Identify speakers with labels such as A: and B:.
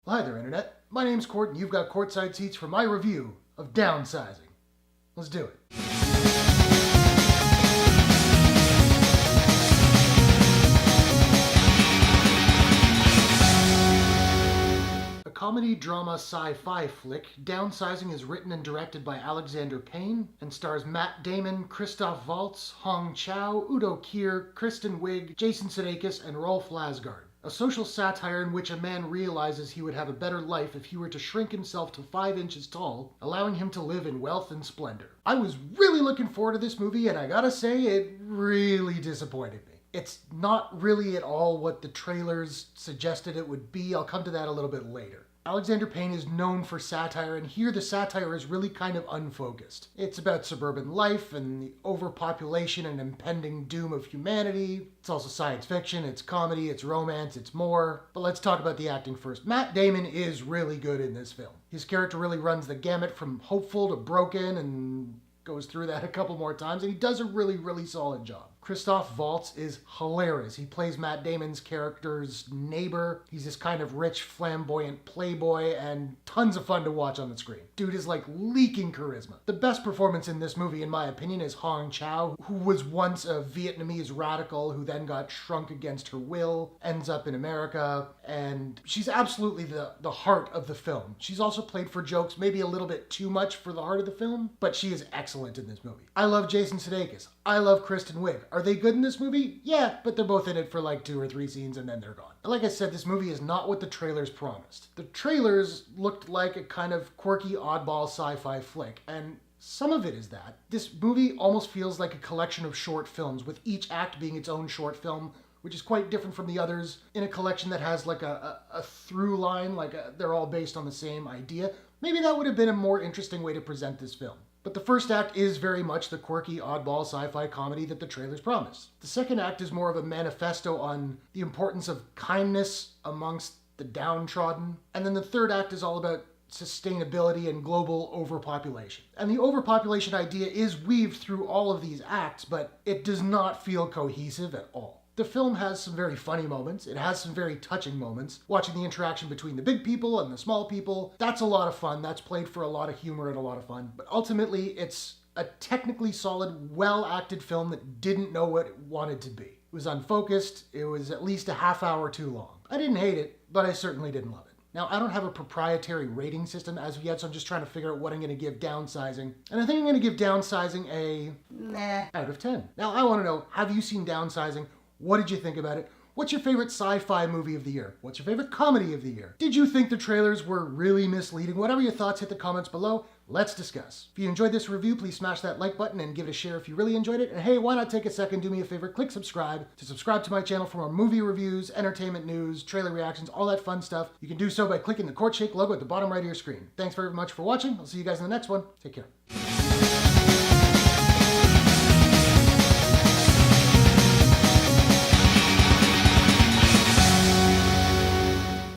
A: Well, hi there, Internet. My name's Court, and you've got courtside seats for my review of Downsizing. Let's do it. A comedy drama sci-fi flick, Downsizing is written and directed by Alexander Payne and stars Matt Damon, Christoph Waltz, Chau, Udo Kier, Kristen Wiig, Jason Sudeikis, and Rolf Lassgard. A social satire in which a man realizes he would have a better life if he were to shrink himself to 5 inches tall, allowing him to live in wealth and splendor. I was really looking forward to this movie, and I gotta say, it really disappointed me. It's not really at all what the trailers suggested it would be. I'll come to that a little bit later. Alexander Payne is known for satire, and here the satire is really kind of unfocused. It's about suburban life and the overpopulation and impending doom of humanity. It's also science fiction, it's comedy, it's romance, it's more. But let's talk about the acting first. Matt Damon is really good in this film. His character really runs the gamut from hopeful to broken and goes through that a couple more times, and he does a really solid job. Christoph Waltz is hilarious. He plays Matt Damon's character's neighbor. He's this kind of rich, flamboyant playboy and tons of fun to watch on the screen. Dude is like leaking charisma. The best performance in this movie, in my opinion, is Chau, who was once a Vietnamese radical who then got shrunk against her will, ends up in America, and she's absolutely the heart of the film. She's also played for jokes, maybe a little bit too much for the heart of the film, but she is excellent in this movie. I love Jason Sudeikis. I love Kristen Wiig. Are they good in this movie? Yeah, but they're both in it for like 2 or 3 scenes and then they're gone. Like I said, this movie is not what the trailers promised. The trailers looked like a kind of quirky, oddball sci-fi flick, and some of it is that. This movie almost feels like a collection of short films, with each act being its own short film, which is quite different from the others in a collection that has like a through line, they're all based on the same idea. Maybe that would have been a more interesting way to present this film. But the first act is very much the quirky, oddball sci-fi comedy that the trailers promise. The second act is more of a manifesto on the importance of kindness amongst the downtrodden. And then the third act is all about sustainability and global overpopulation. And the overpopulation idea is weaved through all of these acts, but it does not feel cohesive at all. The film has some very funny moments. It has some very touching moments. Watching the interaction between the big people and the small people, that's a lot of fun. That's played for a lot of humor and a lot of fun. But ultimately, it's a technically solid, well-acted film that didn't know what it wanted to be. It was unfocused. It was at least a half hour too long. I didn't hate it, but I certainly didn't love it. Now, I don't have a proprietary rating system as of yet, so I'm just trying to figure out what I'm going to give Downsizing. And I think I'm going to give Downsizing a nah out of 10. Now, I want to know, have you seen Downsizing? What did you think about it? What's your favorite sci-fi movie of the year? What's your favorite comedy of the year? Did you think the trailers were really misleading? Whatever your thoughts, hit the comments below. Let's discuss. If you enjoyed this review, please smash that like button and give it a share if you really enjoyed it. And hey, why not take a second, do me a favor, click subscribe to subscribe to my channel for more movie reviews, entertainment news, trailer reactions, all that fun stuff. You can do so by clicking the Courtshake logo at the bottom right of your screen. Thanks very much for watching. I'll see you guys in the next one. Take care.